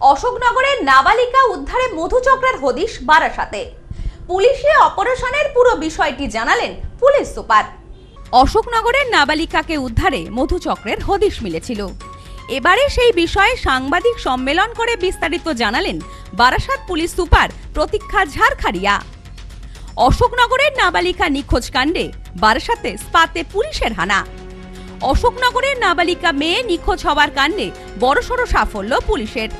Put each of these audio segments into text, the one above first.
অশোকনগরের নাবালিকা উদ্ধারে মধুচক্রের হদিশ বারাসাতে। পুলিশি অপারেশনের পুরো বিষয়টি জানালেন পুলিশ সুপার। অশোকনগরের নাবালিকাকে উদ্ধারে মধুচক্রের হদিশ মিলেছিল। এবারে সেই বিষয়ে সাংবাদিক সম্মেলন করে বিস্তারিত জানালেন বারাসাত পুলিশ সুপার প্রতীক্ষা ঝাড়খাড়িয়া। অশোকনগরের নাবালিকা নিখোঁজ কাণ্ডে বারাসাতে স্পাতে পুলিশের হানা। অশোকনগরের নাবালিকা মেয়ে নিখোঁজ হওয়ার কাণ্ডে বড়সড় সাফল্য পুলিশের।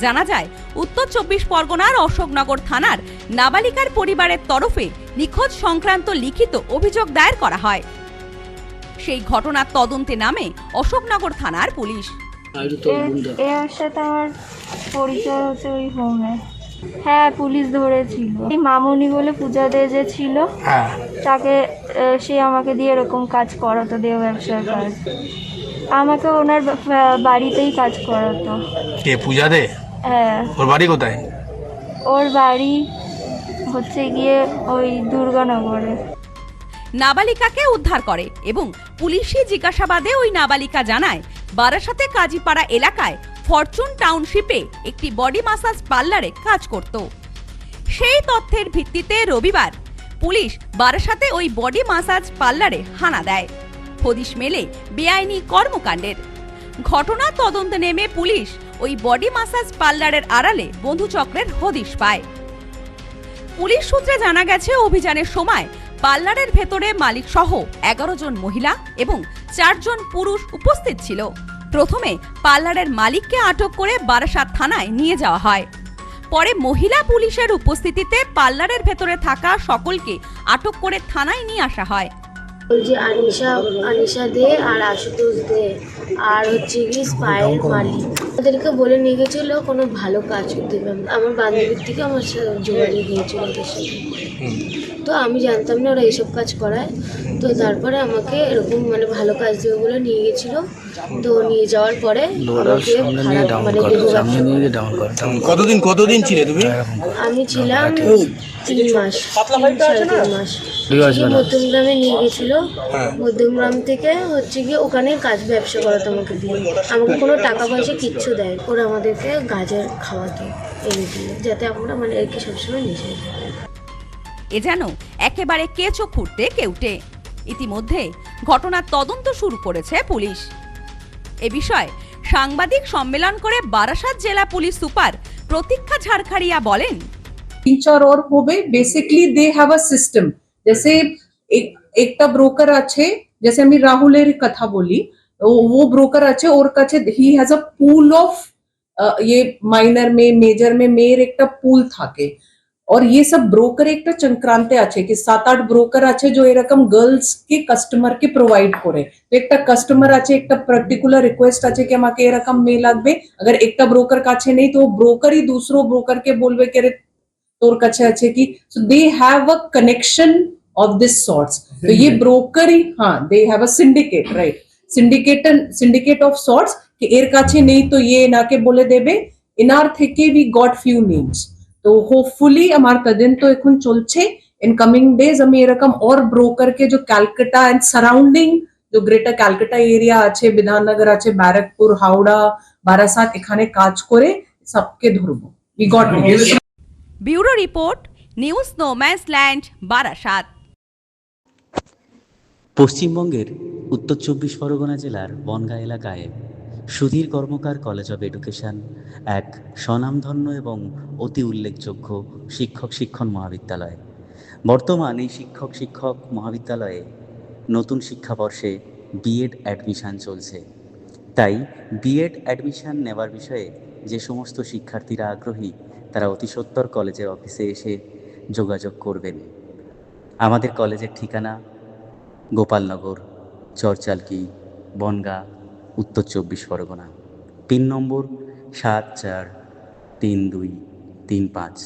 জানা যায়, উত্তর 24 পরগনার অশোকনগর থানার নাবালিকার পরিবারের তরফে নিখোঁজ সংক্রান্ত লিখিত অভিযোগ দায়ের করা হয়। সেই ঘটনার তদন্তে নামে অশোকনগর থানার পুলিশ। এর সাথে আমার পরিচয় হচ্ছে ওই ফোনে। হ্যাঁ, পুলিশ ধরেছিল। এই মামনি বলে পূজা দে যে ছিল, তাকে সে আমাকে দিয়ে এরকম কাজ করাতো, দেহ ব্যবসার কাজ। আমাকে ওনার বাড়িতেই কাজ করাতো। কে পূজা দে? হ্যাঁ। ওর বাড়ি কোথায়? ওর বাড়ি হচ্ছে গিয়ে ওই দুর্গানগরে। নাবালিকাকে উদ্ধার করে এবং পুলিশি জিজ্ঞাসাবাদে ওই নাবালিকা জানায়, বারাসাতে কাজীপাড়া এলাকায় ফরচুন টাউনশিপে একটি বডি মাসাজ পার্লারে কাজ করত। সেই তথ্যের ভিত্তিতে রবিবার পুলিশ বারাসাতে ওই বডি মাসাজ পার্লারে হানা দেয়। হদিশ মেলে বেআইনি কর্মকাণ্ডের। ঘটনা তদন্তে নেমে পুলিশ ওই বডি মাসাজ পার্লারের আড়ালে বন্ধুচক্রের হদিশ পায়। পুলিশ সূত্রে জানা গেছে, অভিযানের সময় পার্লারের ভেতরে মালিক সহ 11 জন মহিলা এবং 4 জন পুরুষ উপস্থিত ছিল। প্রথমে পার্লারের মালিককে আটক করে বারাসাত থানায় নিয়ে যাওয়া হয়। পরে মহিলা পুলিশের উপস্থিতিতে পার্লারের ভেতরে থাকা সকলকে আটক করে থানায় নিয়ে আসা হয়। ওই যে আনিশা দে আর আশুতোষ দে আর হচ্ছে কি স্পায়ের মালিক, ওদেরকে বলে নিয়ে গেছিলো কোনো ভালো কাজ করতে। আমার বান্ধবীর থেকে আমার যোগাযোগ হয়েছিল ওদের সাথে। তো আমি জানতাম না ওরা এইসব কাজ করায়। তো তারপরে আমাকে এরকম মানে ভালো কাজ দেবে বলে নিয়ে গেছিলো। তো নিয়ে যাওয়ার পরে কতদিন ছিলে তুমি? আমি ছিলাম 3 মাস, 3.5 মাস। মধ্যমগ্রামে নিয়ে গেছিল। মধ্যমগ্রাম থেকে হচ্ছে গিয়ে ওখানে কাজ ব্যবসা করাতো আমাকে দিয়ে। আমাকে কোনো টাকা পয়সা কিচ্ছু দেয়। ওরা আমাদেরকে গাজর খাওয়াতো এনে দিয়ে, যাতে আমরা মানে আর কি সবসময় নিজে। এ যেন একেবারে কেঁচো খুঁড়তে কেউটে। ইতিমধ্যে ঘটনার তদন্ত শুরু করেছে পুলিশ। এ বিষয়ে সাংবাদিক সম্মেলন করে বারাসাত জেলা পুলিশ সুপার প্রতীক্ষা ঝাড়খাড়িয়া বলেন, 3-4 और होबे। Basically they have a system. जैसे একটা ব্রোকার আছে, जैसे আমি রাহুলের কথা বলি, वो ব্রোকার আছে, ওর কাছে he has a pool of ये माइनर में मेजर में मेयर একটা পুল থাকে। और ये सब ব্রোকার একটা চক্রান্তে আছে कि 7-8 ব্রোকার আছে जो এরকম গার্লস কে কাস্টমার কে প্রোভাইড করে। তো একটা কাস্টমার আছে, একটা পার্টিকুলার রিকোয়েস্ট আছে कि আমাকে এরকম মেয়ে লাগবে। अगर একটা ব্রোকার কাছে নেই তো ব্রোকারই दूसरो ব্রোকার কে বলবে कि তোর কাছে আছে কি। So they have a connection of this sorts. তো ये ব্রোকারই, হ্যাঁ, they have a syndicate, right? Syndicate of sorts कि এর কাছে নেই তো ये নাকে বলে দেবে। ইনার থেকে we got few names। তো হোপফুলি আমার তদন্ত এখন চলছে। इन कमिंग डेज আমি এরকম और ব্রোকার কে जो ক্যালকাটা এন্ড সারাউন্ডিং जो গ্রেটার ক্যালকাটা এরিয়া আছে, বিধাননগর আছে, ব্যারাকপুর, হাওড়া, বারাসাত, এখানে কাজ করে সবকে ধরবো। we got names। Bureau report, news no man's land, Barasat. পশ্চিমবঙ্গের উত্তর 24 পরগনা জেলার বনগাঁ এলাকায় সুধীর কর্মকার কলেজ অব এডুকেশন এক স্বনামধন্য এবং অতি উল্লেখযোগ্য শিক্ষণ মহাবিদ্যালয়। বর্তমান এই শিক্ষক মহাবিদ্যালয়ে নতুন শিক্ষাবর্ষে বিএড অ্যাডমিশন চলছে। তাই বিএড অ্যাডমিশন নেওয়ার বিষয়ে যে সমস্ত শিক্ষার্থীরা আগ্রহী, তারা অতি সত্বর কলেজের অফিসে এসে যোগাযোগ করবেন। আমাদের কলেজের ঠিকানা গোপালনগর, চরচালকি, বনগাঁ, উত্তর 24 পরগনা। পিন নম্বর 743235।